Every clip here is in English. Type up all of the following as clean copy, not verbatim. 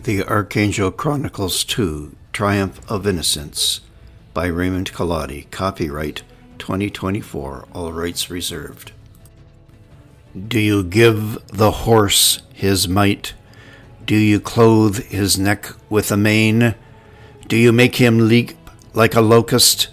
The Archangel Chronicles II, Triumph of Innocence by Raymond, copyright 2024, all rights reserved. Do you give the horse his might? Do you clothe his neck with a mane? Do you make him leap like a locust?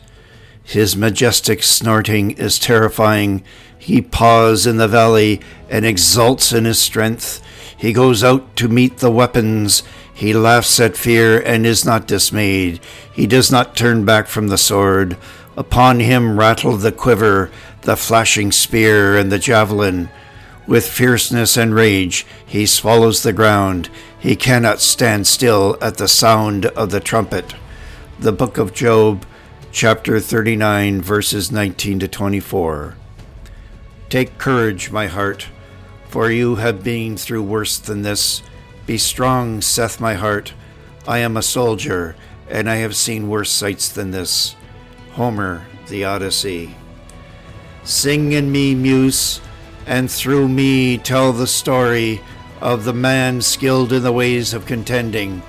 His majestic snorting is terrifying. He paws in the valley and exults in his strength. He goes out to meet the weapons. He laughs at fear and is not dismayed. He does not turn back from the sword. Upon him rattle the quiver, the flashing spear, and the javelin. With fierceness and rage he swallows the ground. He cannot stand still at the sound of the trumpet. The Book of Job, chapter 39, verses 19 to 24. Take courage, my heart, for you have been through worse than this. Be strong, saith my heart. I am a soldier, and I have seen worse sights than this. Homer, the Odyssey. Sing in me, muse, and through me tell the story of the man skilled in the ways of contending,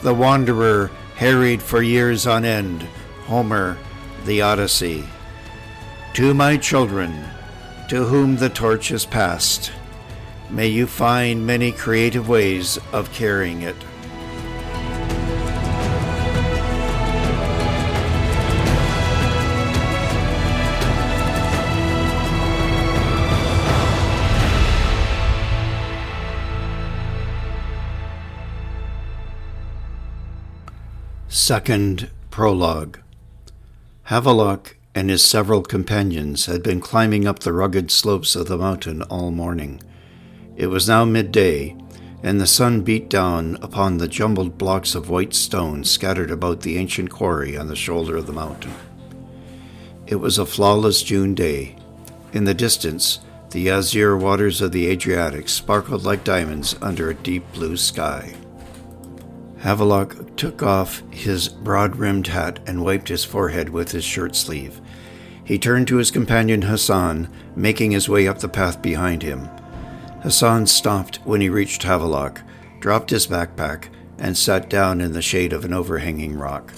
the wanderer harried for years on end. Homer, the Odyssey. To my children, to whom the torch is passed, may you find many creative ways of carrying it. Second Prologue. Havelock and his several companions had been climbing up the rugged slopes of the mountain all morning. It was now midday, and the sun beat down upon the jumbled blocks of white stone scattered about the ancient quarry on the shoulder of the mountain. It was a flawless June day. In the distance, the azure waters of the Adriatic sparkled like diamonds under a deep blue sky. Havelock took off his broad-rimmed hat and wiped his forehead with his shirt sleeve. He turned to his companion Hassan, making his way up the path behind him. Hassan stopped when he reached Havelock, dropped his backpack, and sat down in the shade of an overhanging rock.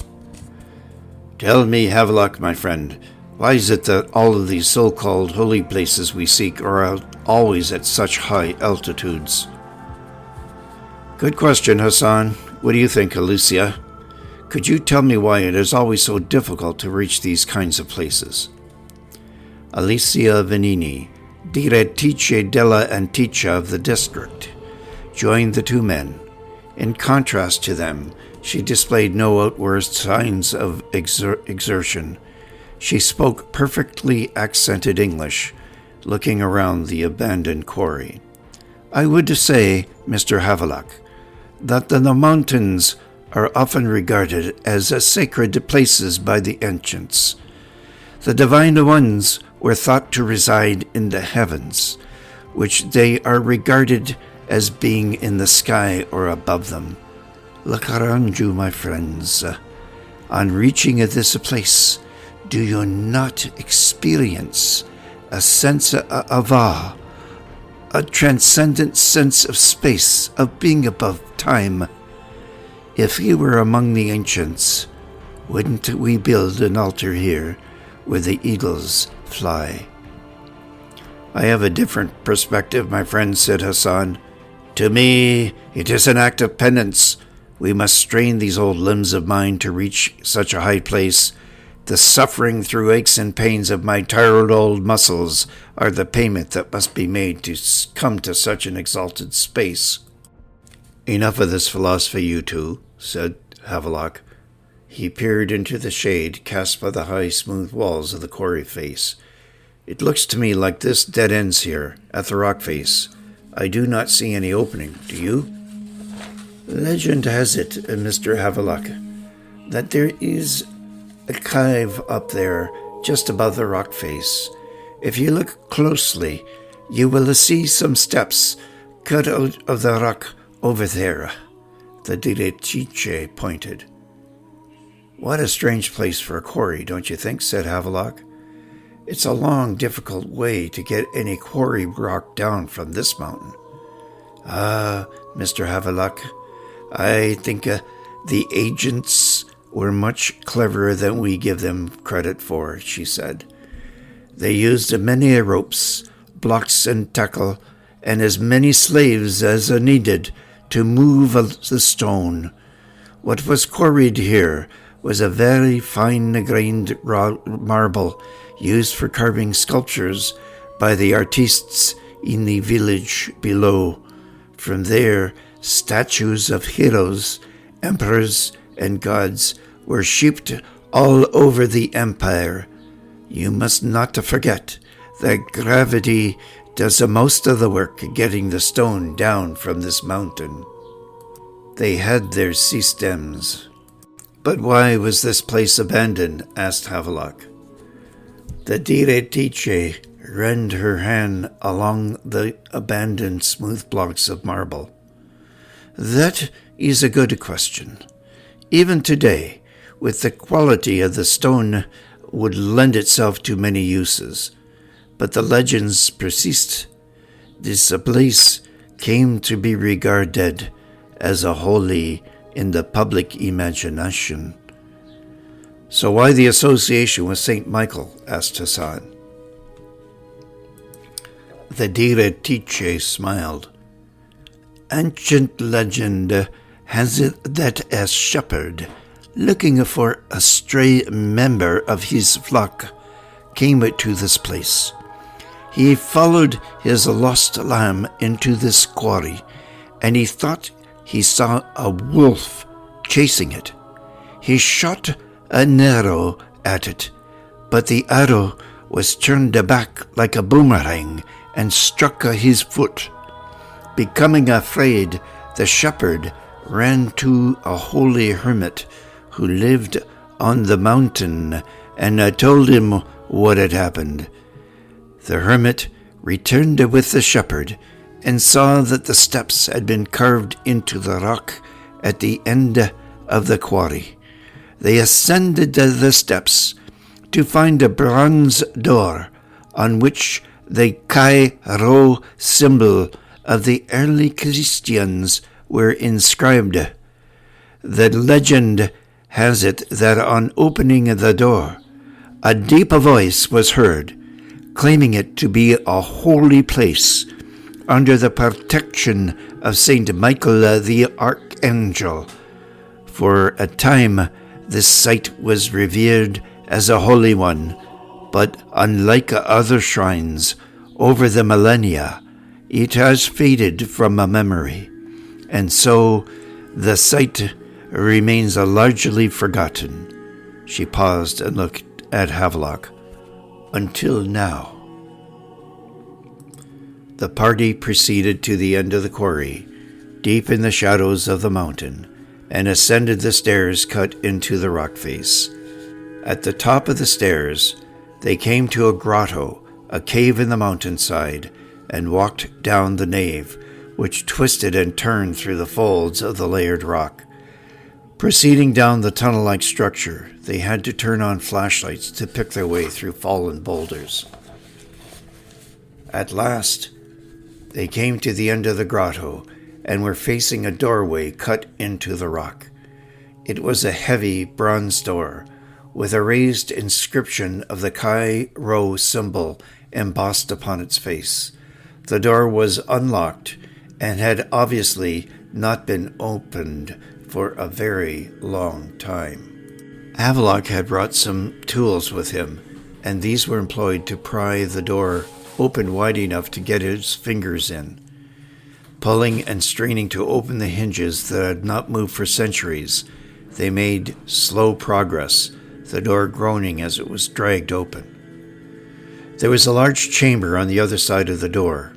Tell me, Havelock, my friend, why is it that all of these so-called holy places we seek are always at such high altitudes? Good question, Hassan. What do you think, Alicia? Could you tell me why it is always so difficult to reach these kinds of places? Alicia Venini, direttrice della Antica of the district, joined the two men. In contrast to them, she displayed no outward signs of exertion. She spoke perfectly accented English, looking around the abandoned quarry. I would say, Mr. Havelock, that the mountains are often regarded as sacred places by the ancients. The divine ones were thought to reside in the heavens, which they are regarded as being in the sky or above them. Look around you, my friends. On reaching this place, do you not experience a sense of awe, a transcendent sense of space, of being above time? If we were among the ancients, wouldn't we build an altar here where the eagles fly? I have a different perspective, my friend, said Hassan. To me, it is an act of penance. We must strain these old limbs of mine to reach such a high place. The suffering through aches and pains of my tired old muscles are the payment that must be made to come to such an exalted space. Enough of this philosophy, you two, said Havelock. He peered into the shade cast by the high, smooth walls of the quarry face. It looks to me like this dead ends here, at the rock face. I do not see any opening, do you? Legend has it, Mr. Havelock, that there is a cave up there, just above the rock face. If you look closely, you will see some steps cut out of the rock over there. The direttrice pointed. What a strange place for a quarry, don't you think? Said Havelock. It's a long, difficult way to get any quarry rock down from this mountain. Ah, Mr. Havelock, I think the agents were much cleverer than we give them credit for, she said. They used many ropes, blocks and tackle, and as many slaves as are needed to move the stone. What was quarried here was a very fine-grained marble used for carving sculptures by the artistes in the village below. From there, statues of heroes, emperors, and gods were shaped all over the empire. You must not forget that gravity does most of the work getting the stone down from this mountain. They had their systems. But why was this place abandoned? Asked Havelock. The Diretice ran her hand along the abandoned smooth blocks of marble. That is a good question. Even today, with the quality of the stone, would lend itself to many uses. But the legends persist. This place came to be regarded as a holy in the public imagination. So why the association with St. Michael? Asked Hassan. The Diretice smiled. Ancient legend has it that a shepherd, looking for a stray member of his flock, came to this place. He followed his lost lamb into this quarry, and he thought he saw a wolf chasing it. He shot an arrow at it, but the arrow was turned back like a boomerang and struck his foot. Becoming afraid, the shepherd ran to a holy hermit who lived on the mountain and told him what had happened. The hermit returned with the shepherd and saw that the steps had been carved into the rock at the end of the quarry. They ascended the steps to find a bronze door on which the Chi Rho symbol of the early Christians were inscribed. The legend has it that on opening the door, a deep voice was heard, claiming it to be a holy place under the protection of St. Michael the Archangel. For a time, this site was revered as a holy one, but unlike other shrines, over the millennia, it has faded from memory, and so the site remains largely forgotten. She paused and looked at Havelock. Until now. The party proceeded to the end of the quarry, deep in the shadows of the mountain, and ascended the stairs cut into the rock face. At the top of the stairs, they came to a grotto, a cave in the mountainside, and walked down the nave, which twisted and turned through the folds of the layered rock. Proceeding down the tunnel-like structure, they had to turn on flashlights to pick their way through fallen boulders. At last, they came to the end of the grotto and were facing a doorway cut into the rock. It was a heavy bronze door with a raised inscription of the Chi Rho symbol embossed upon its face. The door was unlocked and had obviously not been opened for a very long time. Havelock had brought some tools with him, and these were employed to pry the door open wide enough to get his fingers in. Pulling and straining to open the hinges that had not moved for centuries, they made slow progress, the door groaning as it was dragged open. There was a large chamber on the other side of the door.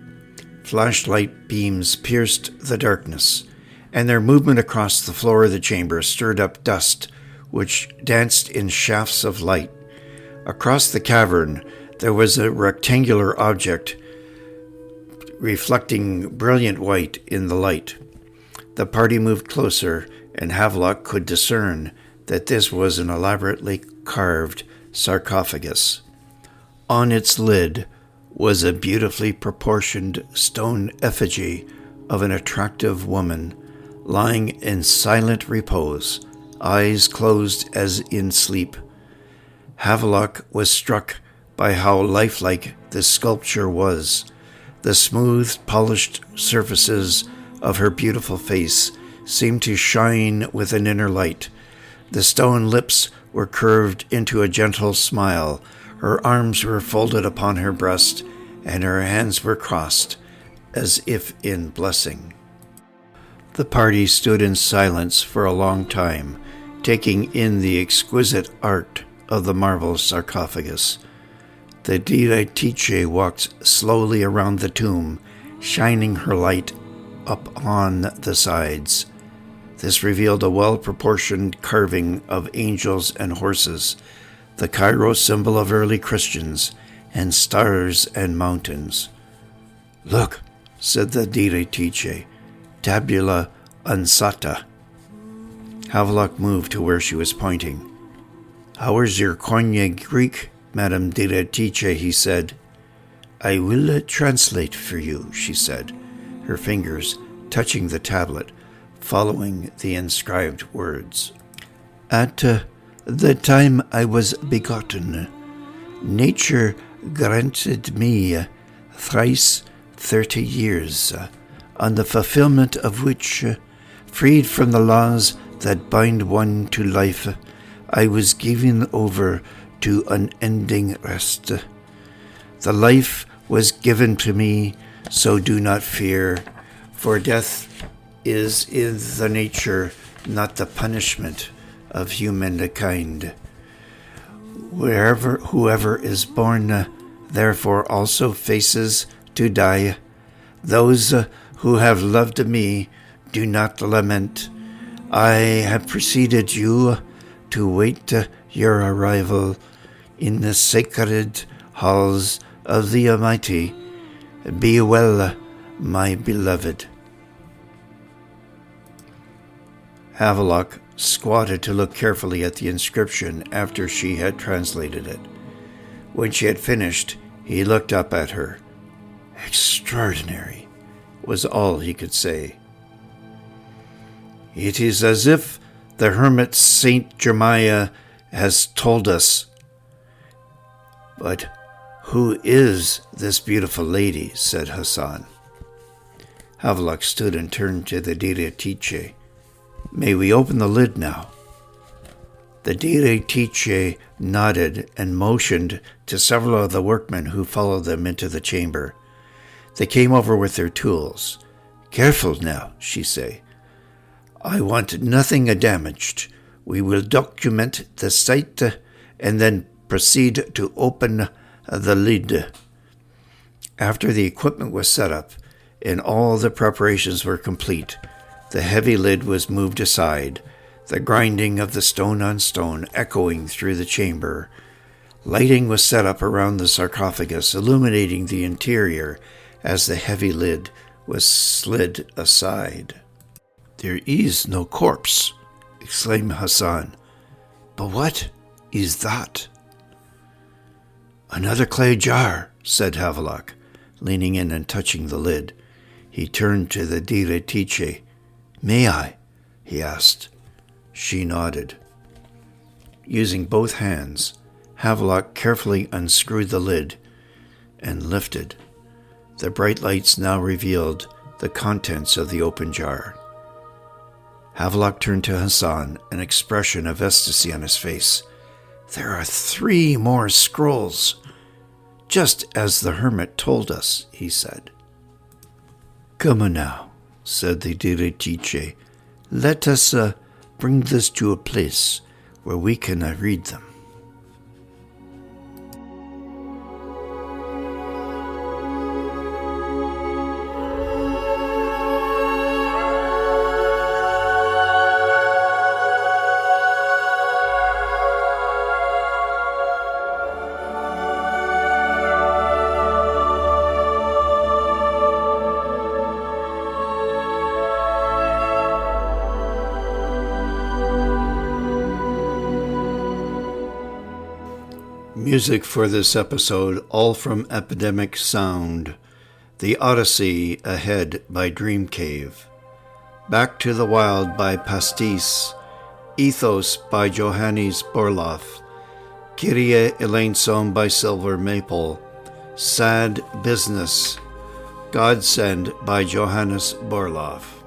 Flashlight beams pierced the darkness, and their movement across the floor of the chamber stirred up dust, which danced in shafts of light. Across the cavern, there was a rectangular object reflecting brilliant white in the light. The party moved closer, and Havelock could discern that this was an elaborately carved sarcophagus. On its lid was a beautifully proportioned stone effigy of an attractive woman, lying in silent repose, eyes closed as in sleep. Havelock was struck by how lifelike the sculpture was. The smooth, polished surfaces of her beautiful face seemed to shine with an inner light. The stone lips were curved into a gentle smile. Her arms were folded upon her breast, and her hands were crossed, as if in blessing. The party stood in silence for a long time, taking in the exquisite art of the marble sarcophagus. The Direttore walked slowly around the tomb, shining her light up on the sides. This revealed a well-proportioned carving of angels and horses, the Cairo symbol of early Christians, and stars and mountains. "Look," said the Direttore, "tabula ansata." Havelock moved to where she was pointing. "How is your Koine Greek, Madame Direttore?" he said. "I will translate for you," she said, her fingers touching the tablet, following the inscribed words. "At the time I was begotten, nature granted me thrice 30 years, on the fulfillment of which, freed from the laws that bind one to life, I was given over to unending rest. The life was given to me, so do not fear, for death is in the nature, not the punishment of humankind. Whoever is born, therefore also faces to die. Those who have loved me do not lament. I have preceded you to wait your arrival in the sacred halls of the Almighty. Be well, my beloved." Havelock squatted to look carefully at the inscription after she had translated it. When she had finished, he looked up at her. "Extraordinary," was all he could say. "It is as if the hermit Saint Jeremiah has told us. But who is this beautiful lady?" said Hassan. Havelock stood and turned to the Direttore. "May we open the lid now?" The Direttore nodded and motioned to several of the workmen who followed them into the chamber. They came over with their tools. "Careful now," she said. "I want nothing damaged. We will document the site and then proceed to open the lid." After the equipment was set up and all the preparations were complete, the heavy lid was moved aside, the grinding of the stone on stone echoing through the chamber. Lighting was set up around the sarcophagus, illuminating the interior as the heavy lid was slid aside. "There is no corpse," exclaimed Hassan. "But what is that?" "Another clay jar," said Havelock, leaning in and touching the lid. He turned to the Direttore. "May I?" he asked. She nodded. Using both hands, Havelock carefully unscrewed the lid and lifted. The bright lights now revealed the contents of the open jar. Havelock turned to Hassan, an expression of ecstasy on his face. "There are 3 more scrolls, just as the hermit told us," he said. "Come on now," said the Direttore. "Let us bring this to a place where we can read them." Music for this episode, all from Epidemic Sound. The Odyssey Ahead by Dream Cave. Back to the Wild by Pastis, Ethos by Johannes Borlaug, Kyrie eleison by Silver Maple, Sad Business, Godsend by Johannes Borlaug.